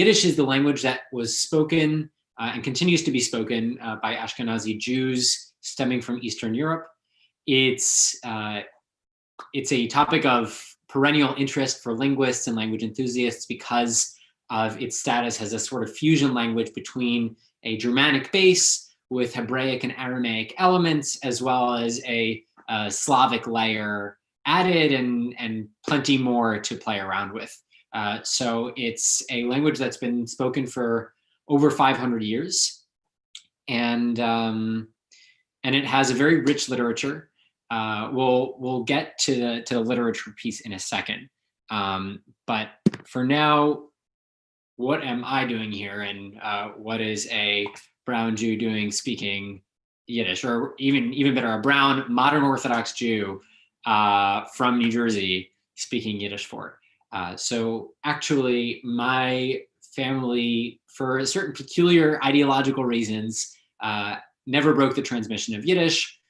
Yiddish is the language that was spoken and continues to be spoken by Ashkenazi Jews stemming from Eastern Europe. It's a topic of perennial interest for linguists and language enthusiasts because of its status as a sort of fusion language between a Germanic base with Hebraic and Aramaic elements, as well as a Slavic layer added and plenty more to play around with. So it's a language that's been spoken for over 500 years, and it has a very rich literature. We'll get to the literature piece in a second, but for now, what am I doing here, and what is a brown Jew doing speaking Yiddish, or even better, a brown modern Orthodox Jew from New Jersey speaking Yiddish for? So actually, my family, for certain peculiar ideological reasons, never broke the transmission of Yiddish.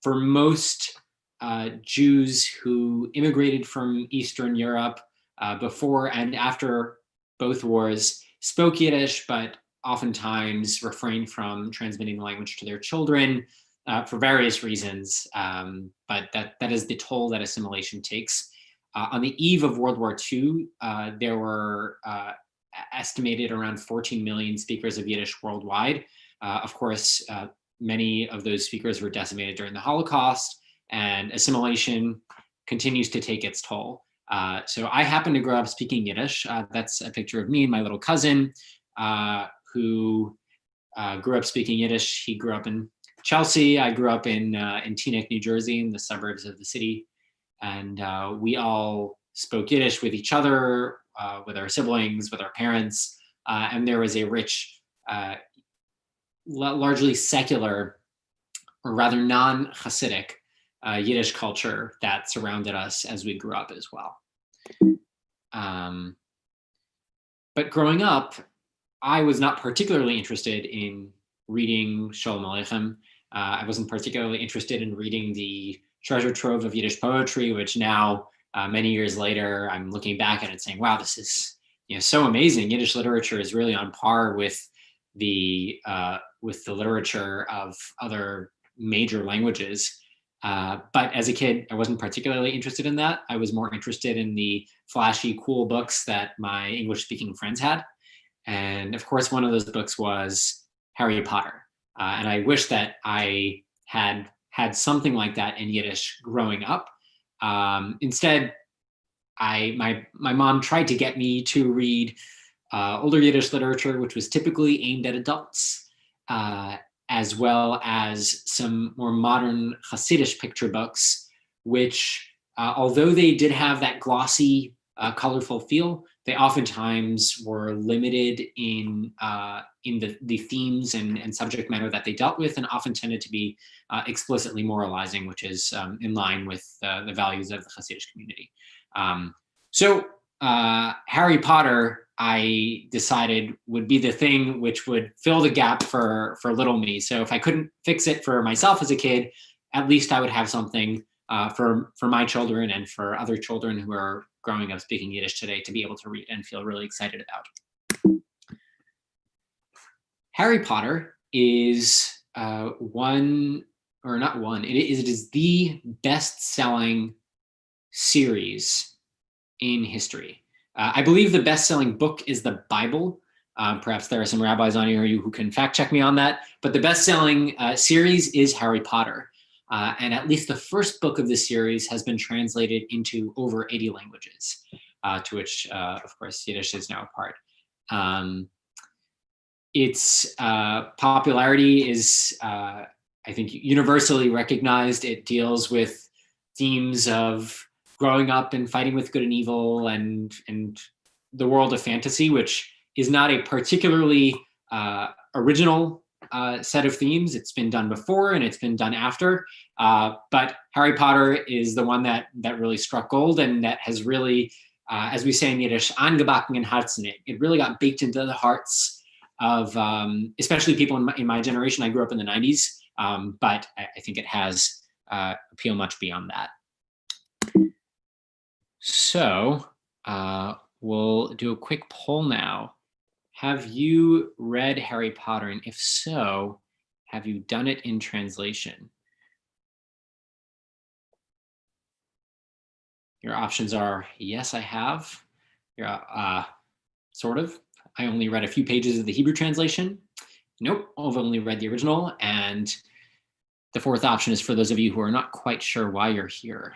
For most Jews who immigrated from Eastern Europe before and after both wars spoke Yiddish, but oftentimes refrained from transmitting the language to their children for various reasons. But that is the toll that assimilation takes. On the eve of World War II, there were estimated around 14 million speakers of Yiddish worldwide. Of course, many of those speakers were decimated during the Holocaust, and assimilation continues to take its toll. So I happen to grow up speaking Yiddish. That's a picture of me and my little cousin who grew up speaking Yiddish. He grew up in Chelsea. I grew up in Teaneck, New Jersey, in the suburbs of the city. And we all spoke Yiddish with each other, with our siblings, with our parents. And there was a rich, largely secular, or rather non-Hasidic Yiddish culture that surrounded us as we grew up as well. But growing up, I was not particularly interested in reading Sholem Aleichem. I wasn't particularly interested in reading the treasure trove of Yiddish poetry, which now, many years later, I'm looking back at it saying, wow, this is so amazing. Yiddish literature is really on par with the literature of other major languages. But as a kid, I wasn't particularly interested in that. I was more interested in the flashy, cool books that my English-speaking friends had. And of course, one of those books was Harry Potter. And I wish that I had something like that in Yiddish growing up. Instead, my mom tried to get me to read older Yiddish literature, which was typically aimed at adults, as well as some more modern Hasidic picture books, which, although they did have that glossy, colorful feel, they oftentimes were limited in the themes and subject matter that they dealt with, and often tended to be explicitly moralizing, which is in line with the values of the Hasidic community. So Harry Potter, I decided, would be the thing which would fill the gap for little me. So if I couldn't fix it for myself as a kid, at least I would have something for my children and for other children who are growing up speaking Yiddish today to be able to read and feel really excited about. Harry Potter is it is the best-selling series in history. I believe the best-selling book is the Bible. Perhaps there are some rabbis on here who can fact check me on that, but the best-selling series is Harry Potter. And at least the first book of the series has been translated into over 80 languages, to which, of course, Yiddish is now a part. Its popularity is, I think, universally recognized. It deals with themes of growing up and fighting with good and evil and the world of fantasy, which is not a particularly original set of themes. It's been done before and it's been done after, but Harry Potter is the one that really struck gold, and that has really, as we say in Yiddish, angebacken in Herzen. It really got baked into the hearts of especially people in my generation. I grew up in the 90s, but I think it has appeal much beyond that. So we'll do a quick poll now. Have you read Harry Potter? And if so, have you done it in translation? Your options are, yes, I have. Sort of. I only read a few pages of the Hebrew translation. Nope, I've only read the original. And the fourth option is for those of you who are not quite sure why you're here.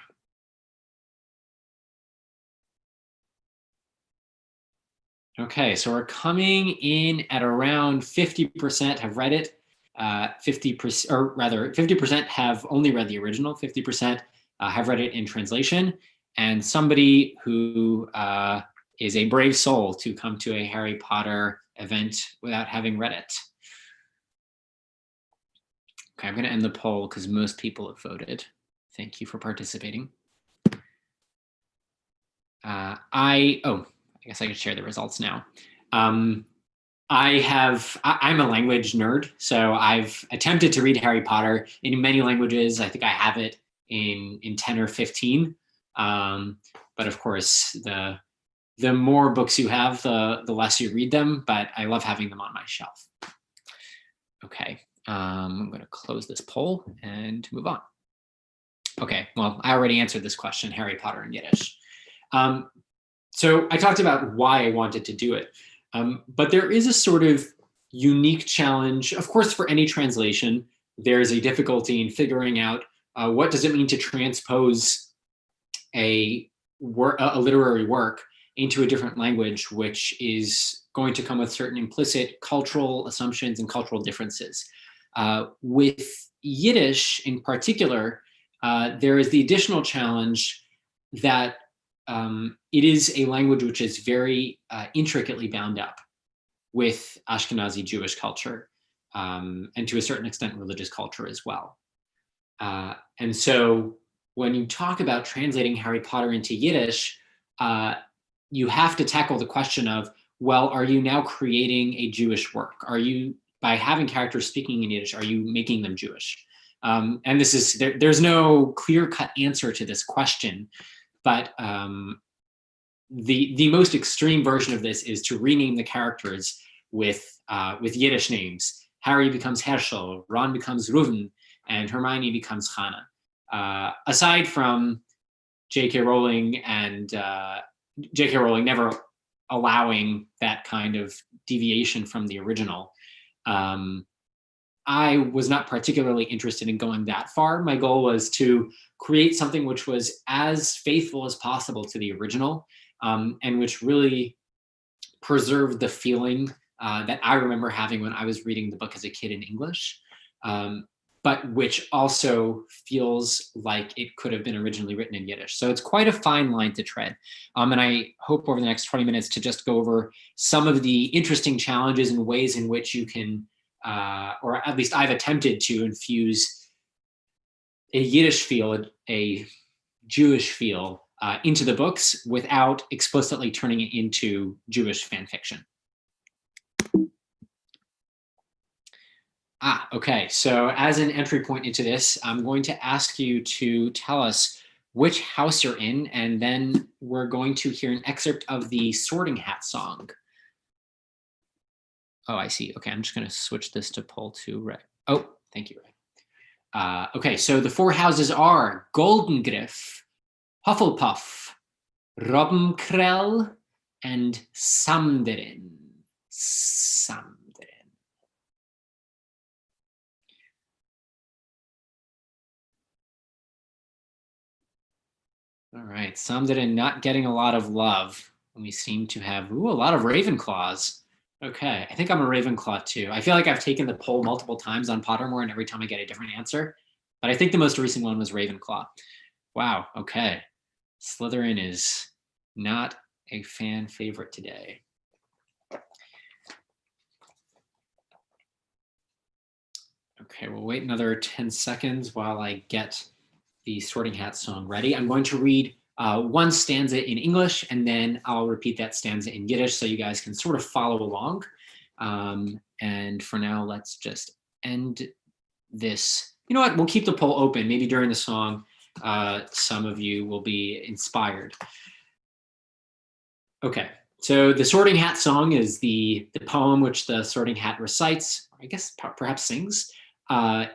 Okay, so we're coming in at around 50% have read it. 50%, or rather 50% have only read the original, 50% have read it in translation, and somebody who is a brave soul to come to a Harry Potter event without having read it. Okay, I'm going to end the poll because most people have voted. Thank you for participating. I guess I could share the results now. I'm a language nerd, so I've attempted to read Harry Potter in many languages. I think I have it in 10 or 15. But of course, the more books you have, the less you read them, but I love having them on my shelf. Okay, I'm going to close this poll and move on. Okay, well, I already answered this question, Harry Potter in Yiddish. So I talked about why I wanted to do it, but there is a sort of unique challenge. Of course, for any translation, there's a difficulty in figuring out what does it mean to transpose a literary work into a different language, which is going to come with certain implicit cultural assumptions and cultural differences. With Yiddish in particular, there is the additional challenge that it is a language which is very intricately bound up with Ashkenazi Jewish culture, and to a certain extent religious culture as well. And so when you talk about translating Harry Potter into Yiddish, you have to tackle the question of, well, are you now creating a Jewish work? Are you, by having characters speaking in Yiddish, are you making them Jewish? And this is, there's no clear-cut answer to this question, but the most extreme version of this is to rename the characters with Yiddish names. Harry becomes Herschel, Ron becomes Reuven, and Hermione becomes Hannah. Aside from J.K. Rowling and J.K. Rowling never allowing that kind of deviation from the original, I was not particularly interested in going that far. My goal was to create something which was as faithful as possible to the original, and which really preserved the feeling that I remember having when I was reading the book as a kid in English, but which also feels like it could have been originally written in Yiddish. So it's quite a fine line to tread. And I hope over the next 20 minutes to just go over some of the interesting challenges and ways in which you can, or at least I've attempted to infuse a Yiddish feel, a Jewish feel into the books without explicitly turning it into Jewish fan fiction. Okay, so as an entry point into this, I'm going to ask you to tell us which house you're in, and then we're going to hear an excerpt of the Sorting Hat song. Oh, I see. Okay, I'm just going to switch this to poll to Ray. Oh, thank you, Ray. Okay, so the four houses are Goldengriff, Hufflepuff, Robbenkrell, and Samderin. All right, Samderin not getting a lot of love. We seem to have a lot of Ravenclaws. Okay, I think I'm a Ravenclaw too. I feel like I've taken the poll multiple times on Pottermore, and every time I get a different answer. But I think the most recent one was Ravenclaw. Wow, okay. Slytherin is not a fan favorite today. Okay, we'll wait another 10 seconds while I get the Sorting Hat song ready. I'm going to read one stanza in English, and then I'll repeat that stanza in Yiddish so you guys can sort of follow along. And for now, let's just end this. You know what? We'll keep the poll open. Maybe during the song, some of you will be inspired. Okay, so the Sorting Hat song is the poem which the Sorting Hat recites, or I guess perhaps sings,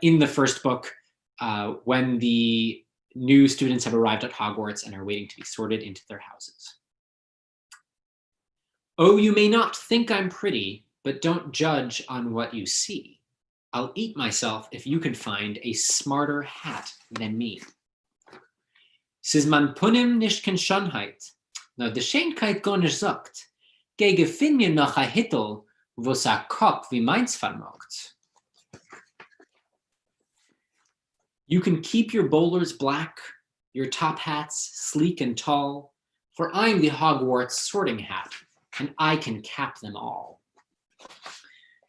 in the first book when the new students have arrived at Hogwarts and are waiting to be sorted into their houses. Oh, you may not think I'm pretty, but don't judge on what you see. I'll eat myself if you can find a smarter hat than me. Sis man punim nicht ken Schönheit, na de Schönheit gar nicht sagt, gege finje noch a Hittel, wo sa Kopf wie meins vermogt. You can keep your bowlers black, your top hats sleek and tall, for I'm the Hogwarts sorting hat, and I can cap them all.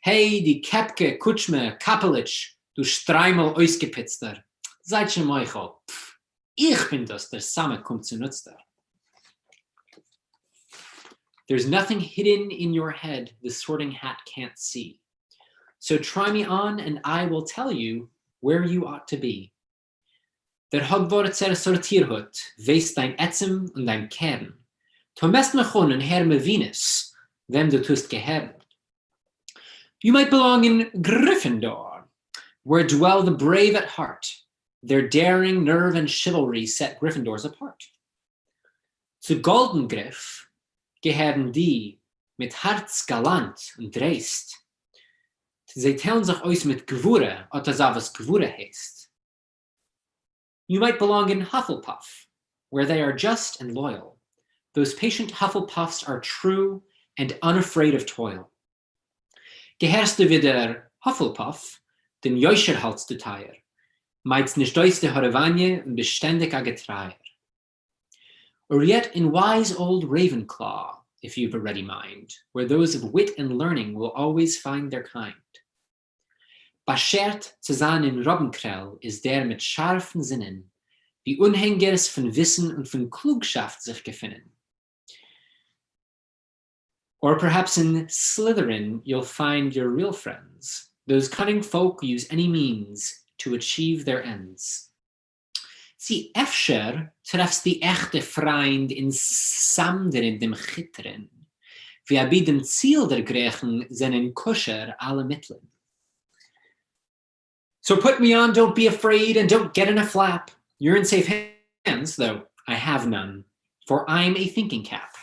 Hey, die Kepke, Kutschme, Kapelich, du Streimel ausgepitzter, seid schon Meuchel, ich bin das, der Samme kommt zu Nutzter. There's nothing hidden in your head the sorting hat can't see. So try me on and I will tell you where you ought to be. Der Hogwartser Sortierhut weist dein Ätzem und dein Kern. Du mest me chun en Herme Venus, wem du tust gehern. You might belong in Gryffindor, where dwell the brave at heart. Their daring, nerve, and chivalry set Gryffindors apart. Zu Goldengriff gehören die mit Herz galant und dreist. Sie teilen sich aus mit Gewure, oder was Gewure heißt. You might belong in Hufflepuff, where they are just and loyal. Those patient Hufflepuffs are true and unafraid of toil. Gehörst du wieder Hufflepuff, den Joischer haltst du teuer, meid's nicht aus der Horavanje und beständig a Getreier. Or yet in wise old Ravenclaw, if you've a ready mind, where those of wit and learning will always find their kind. Beschert zu sein in Robbenkrell ist der mit scharfen Sinnen, die Unhängers von Wissen und von Klugschaft sich gefinnen. Or perhaps in Slytherin, you'll find your real friends. Those cunning folk use any means to achieve their ends. Sie efter treffst die echte Freund in Samderen dem Chitteren. Wir bei dem Ziel der Griechen sind in Kuscher alle Mitteln. So put me on, don't be afraid, and don't get in a flap. You're in safe hands, though I have none, for I'm a thinking cap.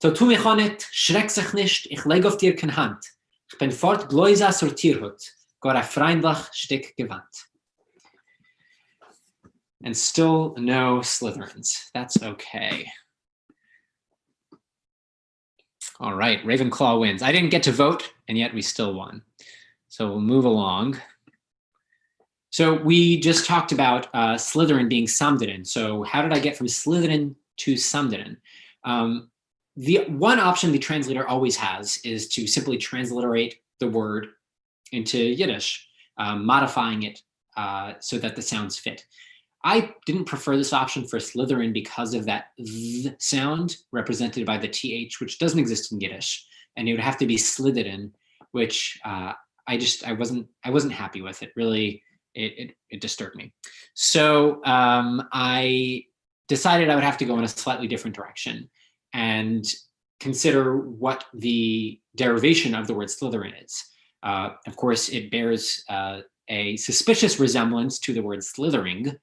So tu mich auch nicht, schreck sich nicht, ich leg auf dir kein Hand. Ich bin fort Gläuser Sortierhut, gar ein freundlich Stück Gewand. And still no Slytherins. That's okay. All right, Ravenclaw wins. I didn't get to vote, and yet we still won. So we'll move along. So we just talked about Slytherin being Samderen. So how did I get from Slytherin to Samderen? The one option the translator always has is to simply transliterate the word into Yiddish, modifying it so that the sounds fit. I didn't prefer this option for Slytherin because of that th sound represented by the th, which doesn't exist in Yiddish, and it would have to be Slytherin, which I wasn't happy with. It really it disturbed me. So I decided I would have to go in a slightly different direction and consider what the derivation of the word Slytherin is. Of course, it bears a suspicious resemblance to the word slithering,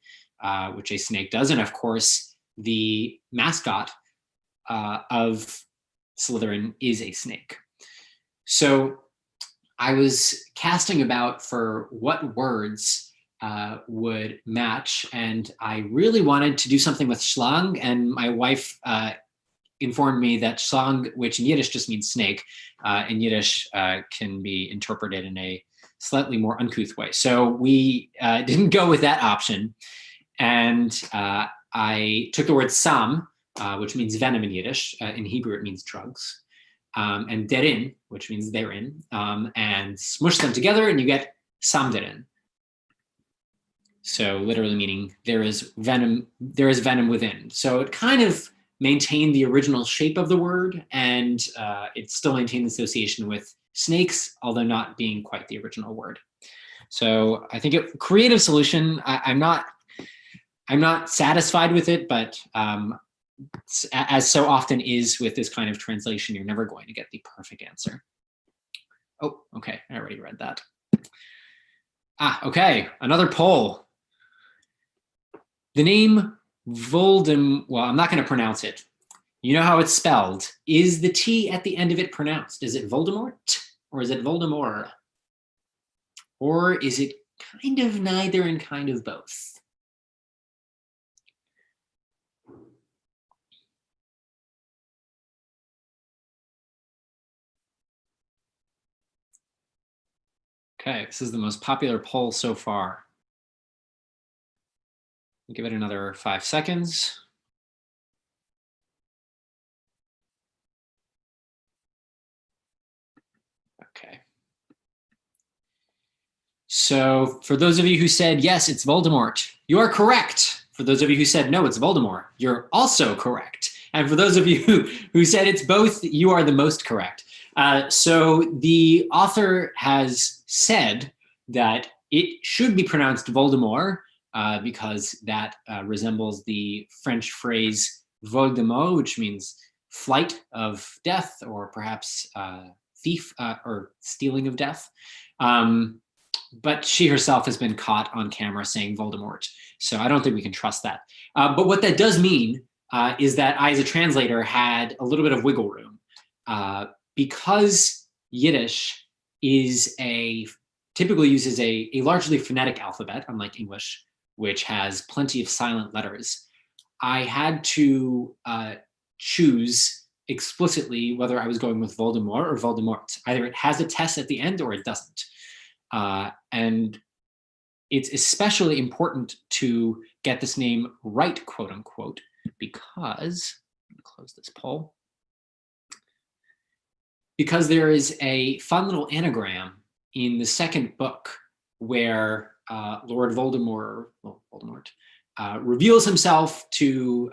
which a snake does. And of course, the mascot of Slytherin is a snake. So I was casting about for what words would match, and I really wanted to do something with Schlang, and my wife informed me that Schlang, which in Yiddish just means snake, in Yiddish can be interpreted in a slightly more uncouth way. So we didn't go with that option, and I took the word sam, which means venom in Yiddish. In Hebrew, it means drugs. And derin, which means therein, and smush them together and you get samderin. So literally meaning there is venom within. So it kind of maintained the original shape of the word, and it still maintained the association with snakes, although not being quite the original word. So I think a creative solution. I'm not satisfied with it, but as so often is with this kind of translation, you're never going to get the perfect answer. Oh, okay, I already read that. Okay, another poll. The name Voldemort, well, I'm not going to pronounce it. You know how it's spelled. Is the T at the end of it pronounced? Is it Voldemort or is it Voldemort? Or is it kind of neither and kind of both? Okay, this is the most popular poll so far. I'll give it another 5 seconds. Okay. So for those of you who said, yes, it's Voldemort, you are correct. For those of you who said, no, it's Voldemort, you're also correct. And for those of you who said it's both, you are the most correct. So the author has said that it should be pronounced Voldemort because that resembles the French phrase Voldemort, which means flight of death, or perhaps thief or stealing of death. But she herself has been caught on camera saying Voldemort. So I don't think we can trust that. But what that does mean is that I, as a translator, had a little bit of wiggle room. Because Yiddish typically uses a largely phonetic alphabet, unlike English, which has plenty of silent letters, I had to choose explicitly whether I was going with Voldemort or Voldemort. Either it has a test at the end or it doesn't. And it's especially important to get this name right, quote unquote, because, let me close this poll, because there is a fun little anagram in the second book where Lord Voldemort reveals himself to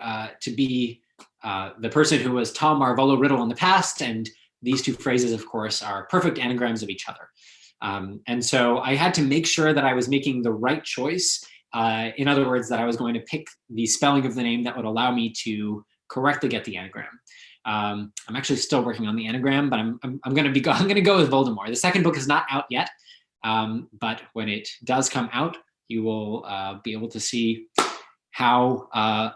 be the person who was Tom Marvolo Riddle in the past, and these two phrases, of course, are perfect anagrams of each other. And so I had to make sure that I was making the right choice. In other words, that I was going to pick the spelling of the name that would allow me to correctly get the anagram. I'm actually still working on the anagram, but I'm going to go with Voldemort. The second book is not out yet, but when it does come out, you will be able to see how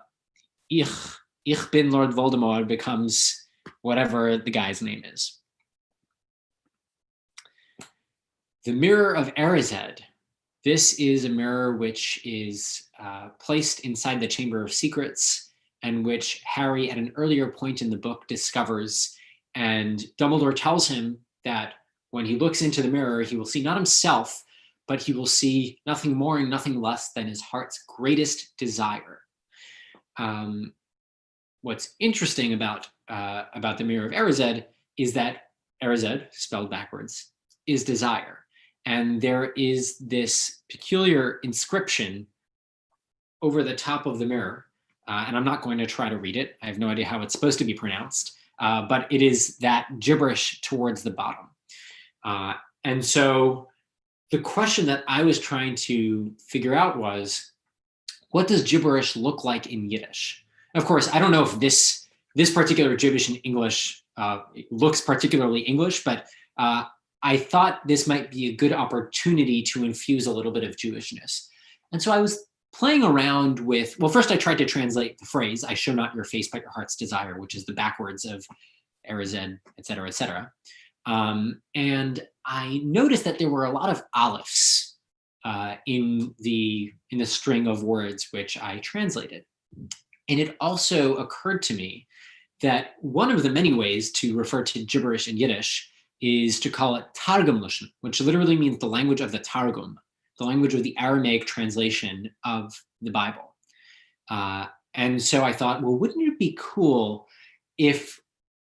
Ich bin Lord Voldemort becomes whatever the guy's name is. The Mirror of Erised. This is a mirror which is placed inside the Chamber of Secrets, and which Harry at an earlier point in the book discovers. And Dumbledore tells him that when he looks into the mirror, he will see not himself, but he will see nothing more and nothing less than his heart's greatest desire. What's interesting about the Mirror of Erised is that Erised, spelled backwards, is desire. And there is this peculiar inscription over the top of the mirror. And I'm not going to try to read it. I have no idea how it's supposed to be pronounced. But it is that gibberish towards the bottom. And so the question that I was trying to figure out was, what does gibberish look like in Yiddish? Of course, I don't know if this particular gibberish in English looks particularly English, but I thought this might be a good opportunity to infuse a little bit of Jewishness. And so I was playing around with, well, first I tried to translate the phrase, I show not your face, but your heart's desire, which is the backwards of Erised, et cetera, et cetera. And I noticed that there were a lot of alepphs in the string of words which I translated. And it also occurred to me that one of the many ways to refer to gibberish in Yiddish is to call it Targum Lashon, which literally means the language of the Targum, the language of the Aramaic translation of the Bible. And so I thought, well, wouldn't it be cool if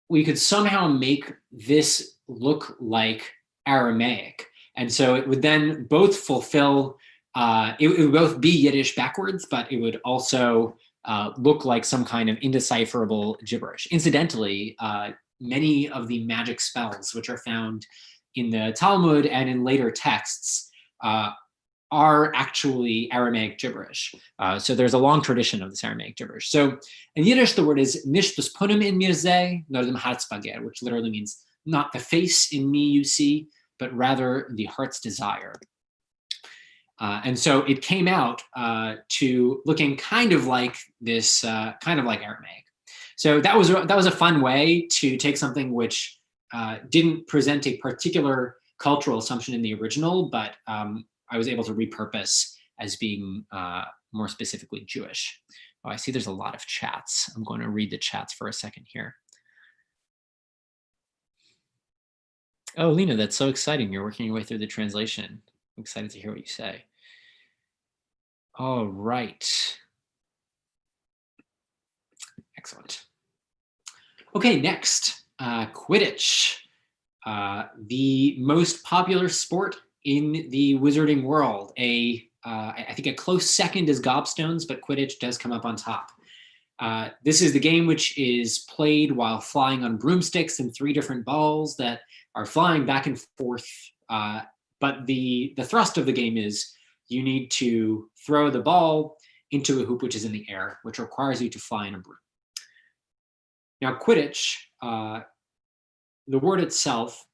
we could somehow make this look like Aramaic? And so it would then both fulfill, it would both be Yiddish backwards, but it would also look like some kind of indecipherable gibberish. Incidentally, many of the magic spells which are found in the Talmud and in later texts are actually Aramaic gibberish. So there's a long tradition of this Aramaic gibberish. So in Yiddish, the word is nish dus punim in mir sei, nor dem Herzbegehr, which literally means not the face in me you see, but rather the heart's desire. And so it came out to looking kind of like this, kind of like Aramaic. So that was a fun way to take something which didn't present a particular cultural assumption in the original, but I was able to repurpose as being more specifically Jewish. Oh, I see there's a lot of chats. I'm going to read the chats for a second here. Oh, Lena, that's so exciting. You're working your way through the translation. I'm excited to hear what you say. All right. Excellent. Okay, next, Quidditch. The most popular sport in the wizarding world. I think a close second is gobstones, but Quidditch does come up on top. This is the game which is played while flying on broomsticks and 3 different balls that are flying back and forth. But the thrust of the game is you need to throw the ball into a hoop which is in the air, which requires you to fly in a broom. Now, Quidditch, the word itself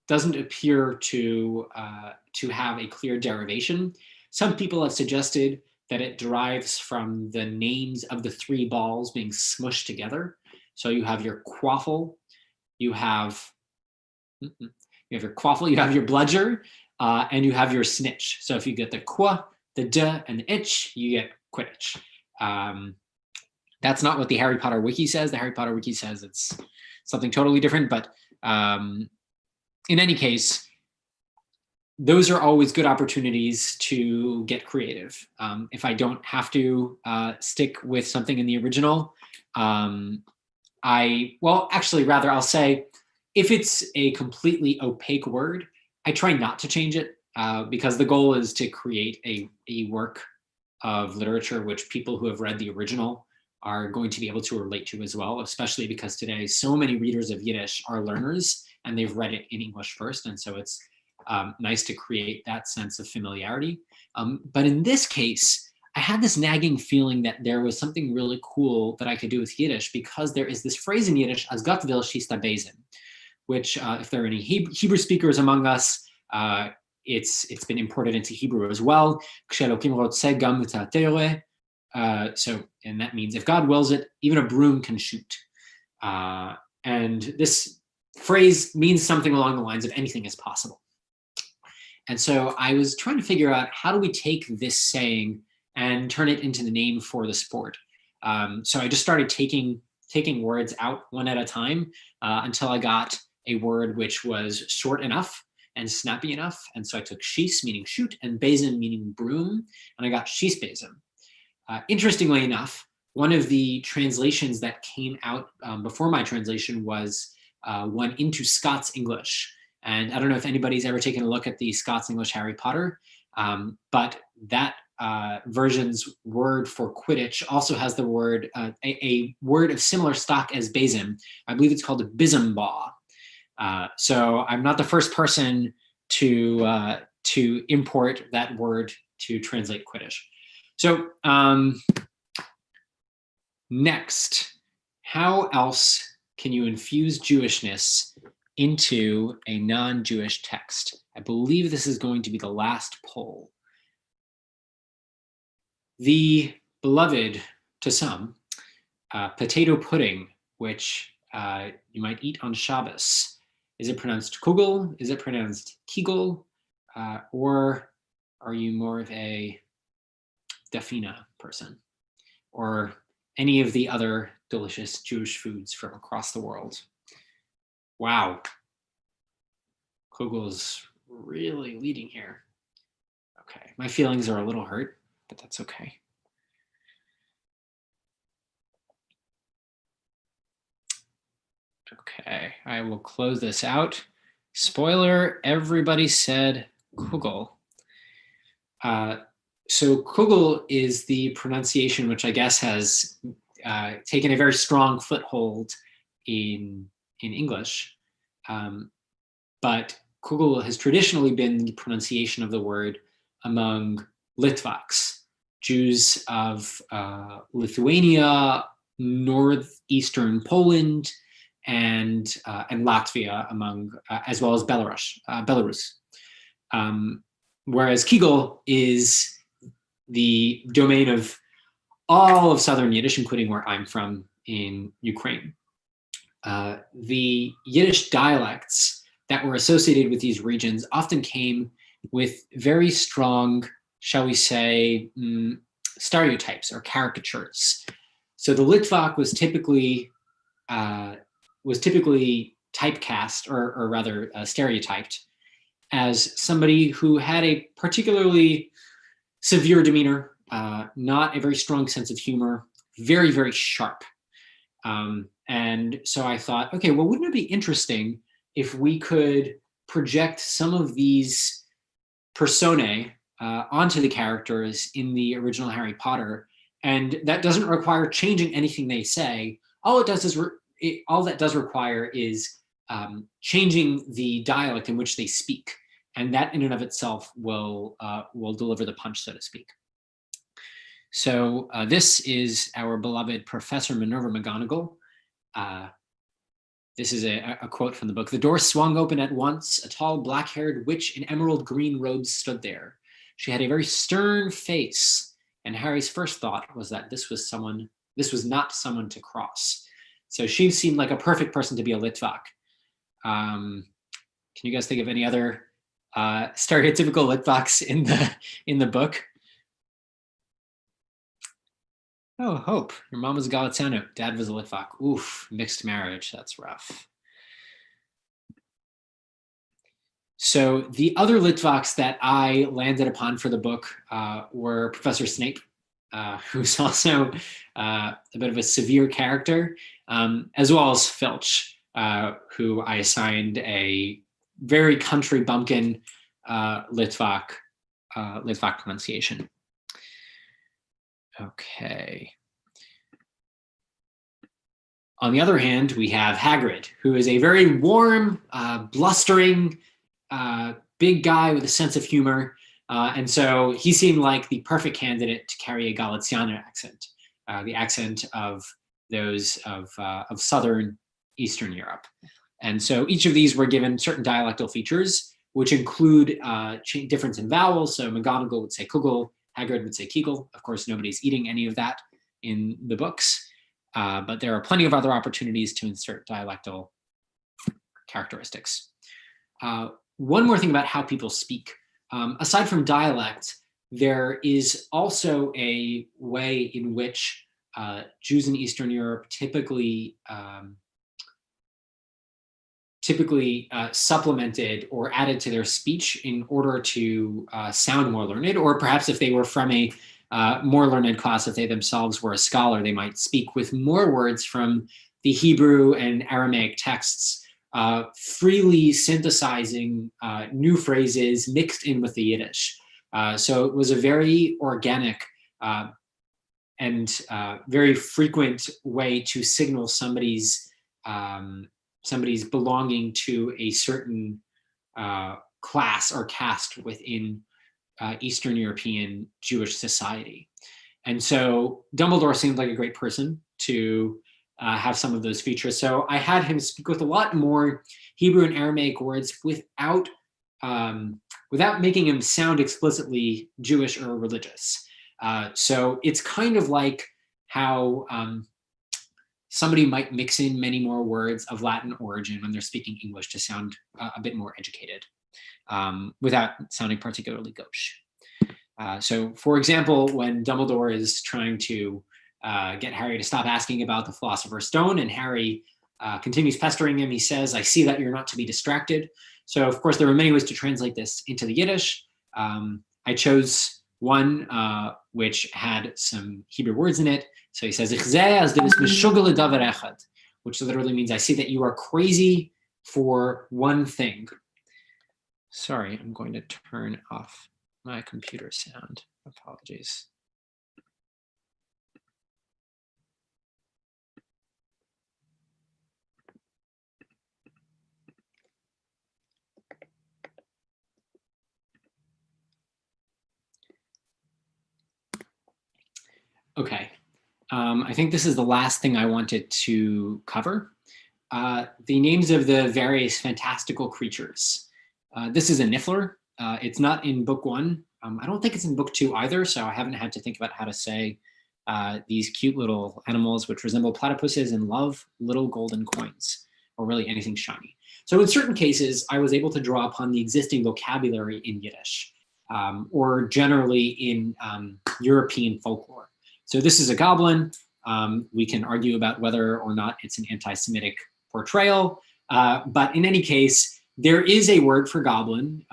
doesn't appear to have a clear derivation. Some people have suggested that it derives from the names of the 3 balls being smushed together. So you have your quaffle, you have your quaffle, you have your bludger, and you have your snitch. So if you get the qua, the duh, and the itch, you get Quidditch. That's not what the Harry Potter wiki says. The Harry Potter wiki says it's something totally different, but in any case, those are always good opportunities to get creative. If I don't have to stick with something in the original, I'll say, if it's a completely opaque word, I try not to change it because the goal is to create a work of literature which people who have read the original are going to be able to relate to as well, especially because today so many readers of Yiddish are learners and they've read it in English first. And so it's nice to create that sense of familiarity. But in this case, I had this nagging feeling that there was something really cool that I could do with Yiddish because there is this phrase in Yiddish, as Gott will schießt der Besen, which if there are any Hebrew speakers among us, it's been imported into Hebrew as well. So, and that means if God wills it, even a broom can shoot. And this phrase means something along the lines of anything is possible. And so I was trying to figure out how do we take this saying and turn it into the name for the sport. So I just started taking words out one at a time until I got a word which was short enough and snappy enough. And so I took schieß, meaning shoot, and besen, meaning broom, and I got schießbesen. Interestingly enough, one of the translations that came out before my translation was one into Scots English. And I don't know if anybody's ever taken a look at the Scots English Harry Potter, but that version's word for Quidditch also has the word, a word of similar stock as besen. I believe it's called a bisambaw. So I'm not the first person to import that word to translate Quidditch. So next, how else can you infuse Jewishness into a non-Jewish text? I believe this is going to be the last poll. The beloved, to some, potato pudding, which you might eat on Shabbos. Is it pronounced kugel? Is it pronounced kegel? Or are you more of a dafina person? Or any of the other delicious Jewish foods from across the world? Wow. Kugel's really leading here. Okay, my feelings are a little hurt, but that's okay. Okay, I will close this out. Spoiler, everybody said kugel. So kugel is the pronunciation which I guess has taken a very strong foothold in English. But kugel has traditionally been the pronunciation of the word among Litvaks, Jews of Lithuania, northeastern Poland, and Latvia, among as well as Belarus. Whereas Kegel is the domain of all of Southern Yiddish, including where I'm from in Ukraine. The Yiddish dialects that were associated with these regions often came with very strong, shall we say, stereotypes or caricatures. So the Litvak was typically typecast, or rather stereotyped, as somebody who had a particularly severe demeanor, not a very strong sense of humor, very, very sharp. And so I thought, okay, well, wouldn't it be interesting if we could project some of these personae onto the characters in the original Harry Potter, and that doesn't require changing anything they say. All it does is all that does require is changing the dialect in which they speak, and that in and of itself will deliver the punch, so to speak. So this is our beloved Professor Minerva McGonagall. This is a quote from the book. "The door swung open at once. A tall, black-haired witch in emerald green robes stood there. She had a very stern face, and Harry's first thought was that this was not someone to cross." So she seemed like a perfect person to be a Litvak. Can you guys think of any other stereotypical Litvaks in the book? Oh, Hope, your mom was a Galiciano, dad was a Litvak. Oof, mixed marriage, that's rough. So the other Litvaks that I landed upon for the book were Professor Snape, who's also a bit of a severe character, as well as Filch, who I assigned a very country bumpkin Litvak pronunciation. Okay. On the other hand, we have Hagrid, who is a very warm, blustering, big guy with a sense of humor. And so he seemed like the perfect candidate to carry a Galiciano accent, the accent of those of Southern Eastern Europe. And so each of these were given certain dialectal features, which include difference in vowels. So McGonagall would say Kugel, Hagrid would say Kegel. Of course, nobody's eating any of that in the books, but there are plenty of other opportunities to insert dialectal characteristics. One more thing about how people speak. Aside from dialect, there is also a way in which Jews in Eastern Europe typically supplemented or added to their speech in order to sound more learned, or perhaps if they were from a more learned class, if they themselves were a scholar, they might speak with more words from the Hebrew and Aramaic texts, freely synthesizing new phrases mixed in with the Yiddish. So it was a very organic and very frequent way to signal somebody's belonging to a certain class or caste within Eastern European Jewish society. And so Dumbledore seemed like a great person to have some of those features. So I had him speak with a lot more Hebrew and Aramaic words without making him sound explicitly Jewish or religious. So it's kind of like how somebody might mix in many more words of Latin origin when they're speaking English to sound a bit more educated, without sounding particularly gauche. So for example, when Dumbledore is trying to get Harry to stop asking about the Philosopher's Stone, and Harry continues pestering him, he says, "I see that you're not to be distracted." So of course, there are many ways to translate this into the Yiddish. I chose one which had some Hebrew words in it. So he says, "Ich sehe, as du bist meshugel ledavar echad," which literally means, "I see that you are crazy for one thing." Sorry, I'm going to turn off my computer sound. Apologies. Okay. I think this is the last thing I wanted to cover. The names of the various fantastical creatures. This is a niffler. It's not in book one. I don't think it's in book two either, so I haven't had to think about how to say these cute little animals which resemble platypuses and love little golden coins, or really anything shiny. So in certain cases, I was able to draw upon the existing vocabulary in Yiddish, or generally in European folklore. So this is a goblin. We can argue about whether or not it's an anti-Semitic portrayal, but in any case, there is a word for goblin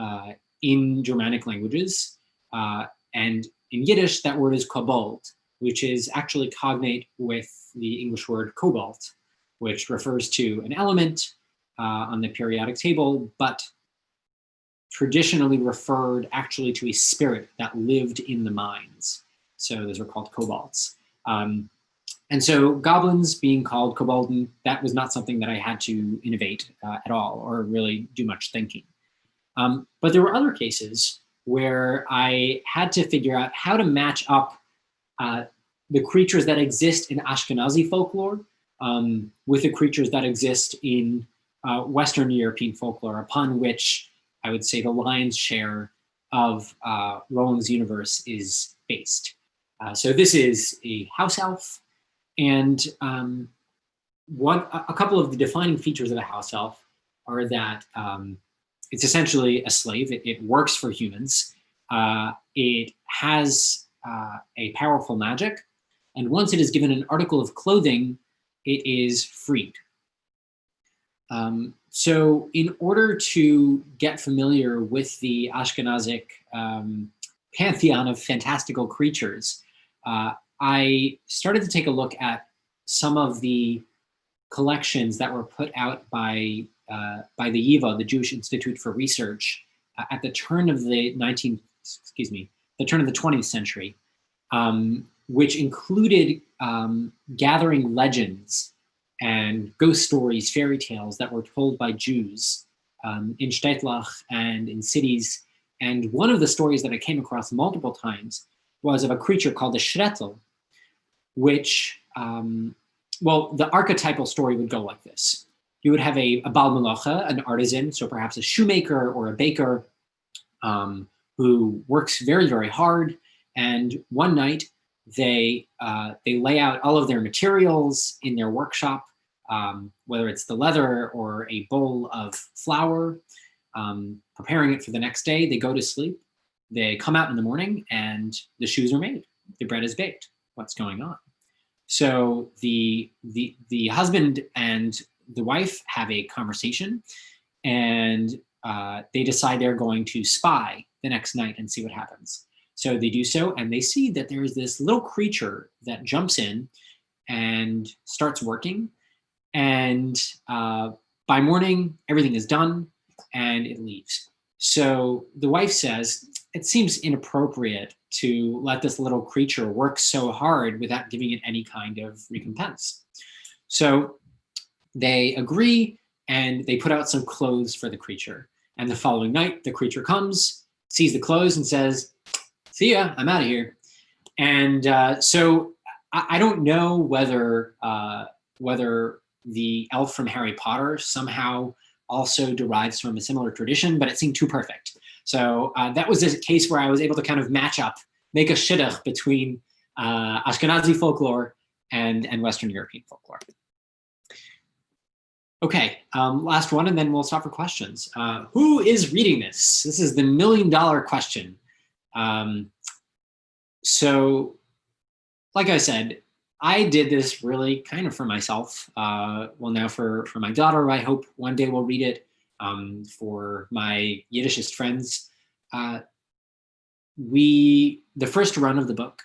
in Germanic languages, and in Yiddish, that word is kobold, which is actually cognate with the English word cobalt, which refers to an element on the periodic table, but traditionally referred actually to a spirit that lived in the mines. So those are called kobolds. And so goblins being called kobolden, that was not something that I had to innovate at all or really do much thinking. But there were other cases where I had to figure out how to match up the creatures that exist in Ashkenazi folklore with the creatures that exist in Western European folklore, upon which I would say the lion's share of Rowling's universe is based. So this is a house elf, and a couple of the defining features of a house elf are that it's essentially a slave. It works for humans. It has a powerful magic, and once it is given an article of clothing, it is freed. So in order to get familiar with the Ashkenazic pantheon of fantastical creatures, I started to take a look at some of the collections that were put out by the YIVA, the Jewish Institute for Research, at the turn of the 20th century, which included gathering legends and ghost stories, fairy tales that were told by Jews in Städtlach and in cities. And one of the stories that I came across multiple times was of a creature called the Shretl, which, well, the archetypal story would go like this. You would have a Baal Melacha, an artisan, so perhaps a shoemaker or a baker, who works very, very hard. And one night they lay out all of their materials in their workshop, whether it's the leather or a bowl of flour, preparing it for the next day. They go to sleep. They come out in the morning and the shoes are made. The bread is baked. What's going on? So the husband and the wife have a conversation, and they decide they're going to spy the next night and see what happens. So they do so, and they see that there is this little creature that jumps in and starts working. And by morning, everything is done, and it leaves. So the wife says, it seems inappropriate to let this little creature work so hard without giving it any kind of recompense. So they agree, and they put out some clothes for the creature. And the following night, the creature comes, sees the clothes, and says, see ya, I'm out of here. And so I don't know whether the elf from Harry Potter somehow also derives from a similar tradition, but it seemed too perfect. So that was a case where I was able to kind of match up, make a shidduch between Ashkenazi folklore and Western European folklore. Okay, last one, and then we'll stop for questions. Who is reading this? This is the $1 million question. So, like I said, I did this really kind of for myself. Well, now for my daughter, I hope one day we'll read it. For my Yiddishist friends, the first run of the book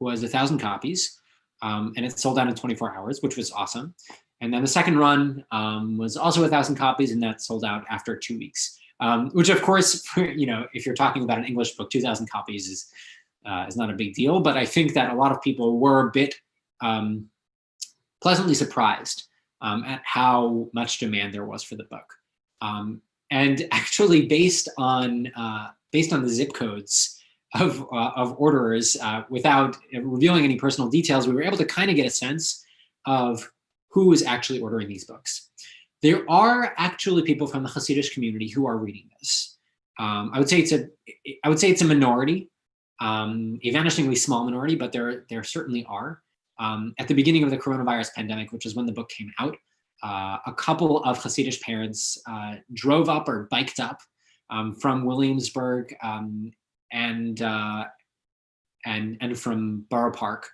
was 1,000 copies, and it sold out in 24 hours, which was awesome. And then the second run was also 1,000 copies, and that sold out after 2 weeks. Which, of course, if you're talking about an English book, 2,000 copies is not a big deal. But I think that a lot of people were a bit pleasantly surprised at how much demand there was for the book. And actually, based on the zip codes, of orderers without revealing any personal details. We were able to kind of get a sense of who is actually ordering these books. There are actually people from the Hasidic community who are reading this. I would say it's a minority, a vanishingly small minority, but there certainly are. At the beginning of the coronavirus pandemic, which is when the book came out, a couple of Hasidic parents drove up or biked up from Williamsburg and from Borough Park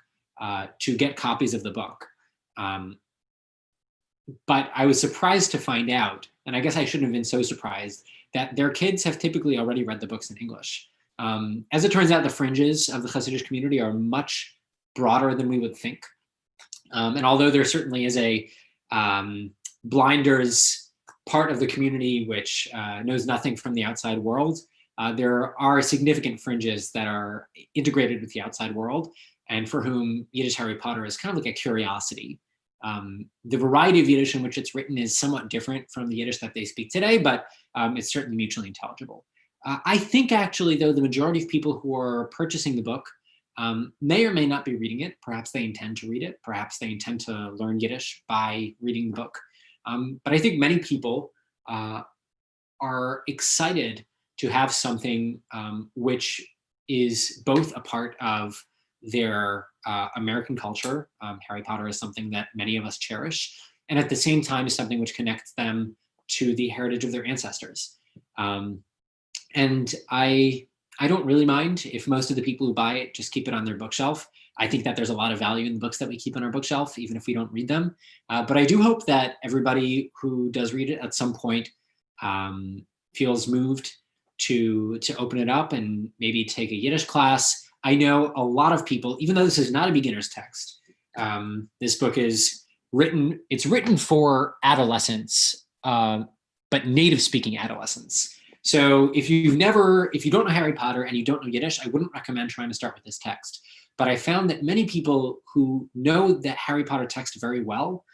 to get copies of the book. But I was surprised to find out, and I guess I shouldn't have been so surprised, that their kids have typically already read the books in English. As it turns out, the fringes of the Hasidic community are much broader than we would think. And although there certainly is a blinders part of the community which knows nothing from the outside world, there are significant fringes that are integrated with the outside world and for whom Yiddish Harry Potter is kind of like a curiosity. The variety of Yiddish in which it's written is somewhat different from the Yiddish that they speak today, but it's certainly mutually intelligible. I think actually, though, the majority of people who are purchasing the book may or may not be reading it. Perhaps they intend to read it. Perhaps they intend to learn Yiddish by reading the book. But I think many people are excited to have something which is both a part of their American culture. Harry Potter is something that many of us cherish, and at the same time is something which connects them to the heritage of their ancestors. And I don't really mind if most of the people who buy it just keep it on their bookshelf. I think that there's a lot of value in the books that we keep on our bookshelf, even if we don't read them. But I do hope that everybody who does read it at some point feels moved to open it up and maybe take a Yiddish class. I know a lot of people, even though this is not a beginner's text, this book is written for adolescents, but native speaking adolescents. So if you don't know Harry Potter and you don't know Yiddish, I wouldn't recommend trying to start with this text. But I found that many people who know that Harry Potter text very well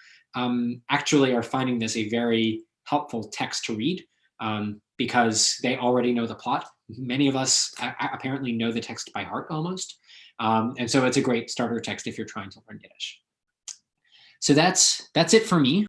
actually are finding this a very helpful text to read because they already know the plot. Many of us apparently know the text by heart almost. And so it's a great starter text if you're trying to learn Yiddish. So that's it for me.